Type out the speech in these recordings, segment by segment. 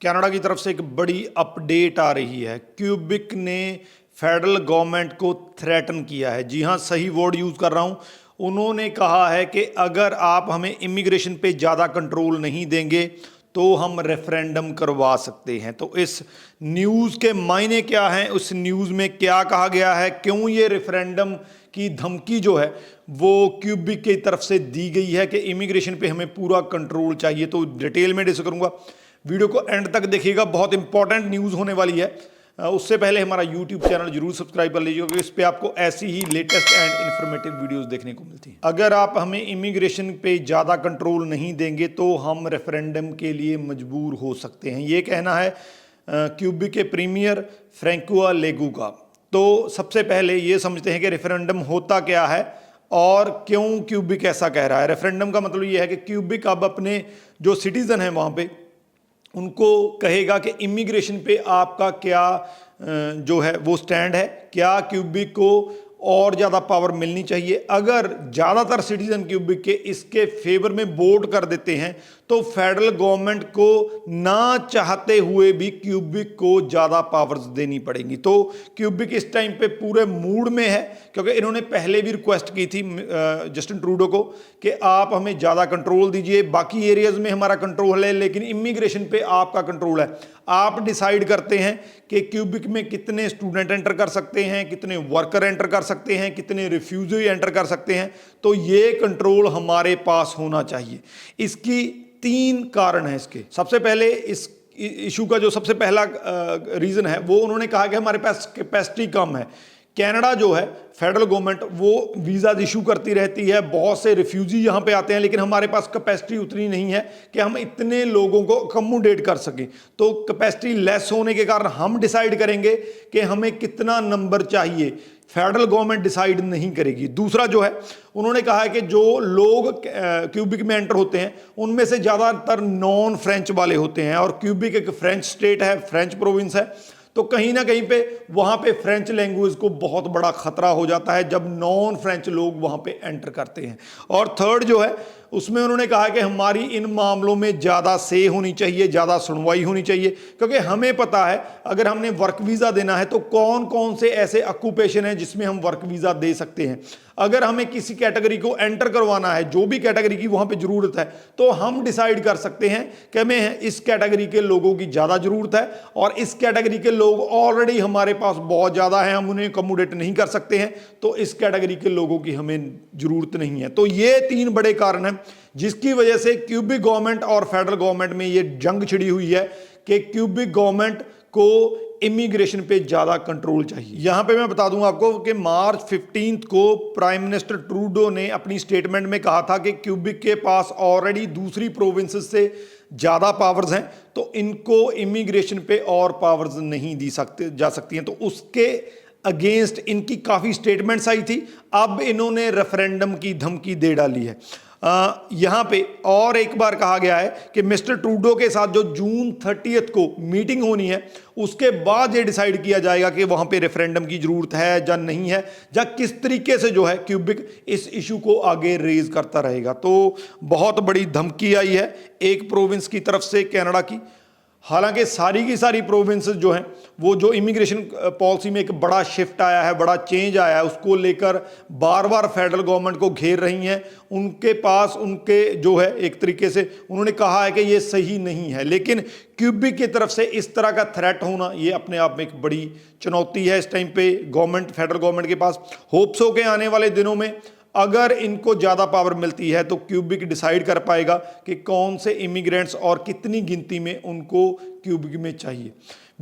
Canada की तरफ से एक बड़ी अपडेट आ रही है। क्यूबिक ने फेडरल गवर्नमेंट को थ्रेटन किया है। जी हाँ, सही वर्ड यूज़ कर रहा हूँ। उन्होंने कहा है कि अगर आप हमें इमिग्रेशन पे ज़्यादा कंट्रोल नहीं देंगे तो हम रेफरेंडम करवा सकते हैं। तो इस न्यूज़ के मायने क्या हैं, उस न्यूज़ में क्या कहा गया है, क्यों ये रेफरेंडम की धमकी जो है वो क्यूबिक की तरफ से दी गई है कि इमिग्रेशन पे हमें पूरा कंट्रोल चाहिए, तो डिटेल में डिस्कस करूँगा। वीडियो को एंड तक देखिएगा, बहुत इंपॉर्टेंट न्यूज़ होने वाली है। उससे पहले हमारा यूट्यूब चैनल जरूर सब्सक्राइब कर लीजिए क्योंकि इस पे आपको ऐसी ही लेटेस्ट एंड इन्फॉर्मेटिव वीडियोस देखने को मिलती हैं। अगर आप हमें इमिग्रेशन पे ज़्यादा कंट्रोल नहीं देंगे तो हम रेफरेंडम के लिए मजबूर हो सकते हैं, ये कहना है क्यूबिक के प्रीमियर फ्रैंकुआ लेगू का। तो सबसे पहले ये समझते हैं कि रेफरेंडम होता क्या है और क्यों क्यूबिक ऐसा कह रहा है। रेफरेंडम का मतलब ये है कि क्यूबिक अब अपने जो सिटीज़न हैं वहाँ पे उनको कहेगा कि इमिग्रेशन पे आपका क्या जो है वो स्टैंड है, क्या क्यूबिक को और ज़्यादा पावर मिलनी चाहिए। अगर ज़्यादातर सिटीजन क्यूबिक के इसके फेवर में वोट कर देते हैं तो फेडरल गवर्नमेंट को ना चाहते हुए भी क्यूबिक को ज़्यादा पावर्स देनी पड़ेंगी। तो क्यूबिक इस टाइम पे पूरे मूड में है क्योंकि इन्होंने पहले भी रिक्वेस्ट की थी जस्टिन ट्रूडो को कि आप हमें ज़्यादा कंट्रोल दीजिए, बाकी एरियाज में हमारा कंट्रोल है लेकिन इमिग्रेशन पे आपका कंट्रोल है। आप डिसाइड करते हैं कि क्यूबिक में कितने स्टूडेंट एंटर कर सकते हैं, कितने वर्कर एंटर कर सकते हैं, कितने रिफ्यूजी एंटर कर सकते हैं, तो ये कंट्रोल हमारे पास होना चाहिए। इसकी 3 कारण हैं इसके। सबसे पहले इस इशू का जो सबसे पहला रीज़न है वो उन्होंने कहा कि हमारे पास कैपेसिटी कम है। कनाडा जो है फेडरल गवर्नमेंट वो वीज़ा इशू करती रहती है, बहुत से रिफ्यूजी यहाँ पे आते हैं लेकिन हमारे पास कैपेसिटी उतनी नहीं है कि हम इतने लोगों को अकोमोडेट कर सकें। तो कैपेसिटी लेस होने के कारण हम डिसाइड करेंगे कि हमें कितना नंबर चाहिए, फेडरल गवर्नमेंट डिसाइड नहीं करेगी। दूसरा जो है उन्होंने कहा है कि जो लोग क्यूबिक में एंटर होते हैं उनमें से ज़्यादातर नॉन फ्रेंच वाले होते हैं और क्यूबिक एक फ्रेंच स्टेट है, फ्रेंच प्रोविंस है, तो कहीं ना कहीं पे वहाँ पे फ्रेंच लैंग्वेज को बहुत बड़ा खतरा हो जाता है जब नॉन फ्रेंच लोग वहाँ पे एंटर करते हैं। और थर्ड जो है उसमें उन्होंने कहा कि हमारी इन मामलों में ज़्यादा से होनी चाहिए, ज़्यादा सुनवाई होनी चाहिए, क्योंकि हमें पता है अगर हमने वर्क वीज़ा देना है तो कौन कौन से ऐसे ऑक्यूपेशन हैं जिसमें हम वर्क वीज़ा दे सकते हैं। अगर हमें किसी कैटेगरी को एंटर करवाना है, जो भी कैटेगरी की वहाँ पे ज़रूरत है, तो हम डिसाइड कर सकते हैं कि हमें इस कैटेगरी के लोगों की ज़्यादा ज़रूरत है और इस कैटेगरी के लोग ऑलरेडी हमारे पास बहुत ज़्यादा हैं, हम उन्हें अकोमोडेट नहीं कर सकते हैं, तो इस कैटेगरी के लोगों की हमें ज़रूरत नहीं है। तो ये 3 बड़े कारण हैं जिसकी वजह से क्यूबिक गवर्नमेंट और फेडरल गवर्नमेंट में ये जंग छिड़ी हुई है कि क्यूबिक गवर्नमेंट को इमिग्रेशन पे ज्यादा कंट्रोल चाहिए। यहां पे मैं बता दूं आपको कि मार्च 15 को प्राइम मिनिस्टर ट्रूडो ने अपनी स्टेटमेंट में कहा था कि क्यूबिक के पास ऑलरेडी दूसरी प्रोविंसेस से ज्यादा पावर्स हैं तो इनको इमिग्रेशन पे और पावर्स नहीं दी सकते जा सकती हैं। तो उसके अगेंस्ट इनकी काफ़ी स्टेटमेंट्स आई थी। अब इन्होंने रेफरेंडम की धमकी दे डाली है। यहाँ पे और एक बार कहा गया है कि मिस्टर ट्रूडो के साथ जो जून 30 को मीटिंग होनी है उसके बाद ये डिसाइड किया जाएगा कि वहाँ पे रेफरेंडम की ज़रूरत है या नहीं है, या किस तरीके से जो है क्यूबिक इस इशू को आगे रेज करता रहेगा। तो बहुत बड़ी धमकी आई है एक प्रोविंस की तरफ से कनाडा की। हालांकि सारी की सारी प्रोविंसेस जो हैं वो जो इमिग्रेशन पॉलिसी में एक बड़ा शिफ्ट आया है, बड़ा चेंज आया है, उसको लेकर बार बार फेडरल गवर्नमेंट को घेर रही हैं। उनके पास उनके जो है एक तरीके से उन्होंने कहा है कि ये सही नहीं है, लेकिन क्यूबिक की तरफ से इस तरह का थ्रेट होना ये अपने आप में एक बड़ी चुनौती है इस टाइम पे गवर्नमेंट, फेडरल गवर्नमेंट के पास। होप्स हो के आने वाले दिनों में अगर इनको ज़्यादा पावर मिलती है तो क्यूबिक डिसाइड कर पाएगा कि कौन से इमिग्रेंट्स और कितनी गिनती में उनको क्यूबिक में चाहिए।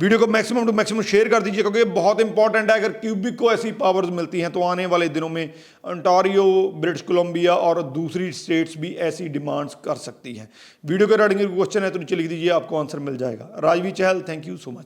वीडियो को मैक्सिमम टू मैक्सिमम शेयर कर दीजिए क्योंकि बहुत इंपॉर्टेंट है। अगर क्यूबिक को ऐसी पावर्स मिलती हैं तो आने वाले दिनों में ओंटारियो, ब्रिटिश कोलंबिया और दूसरी स्टेट्स भी ऐसी डिमांड्स कर सकती हैं। वीडियो के रिगार्डिंग क्वेश्चन है तो नीचे लिख दीजिए, आपको आंसर मिल जाएगा। राजवी चहल, थैंक यू सो मच।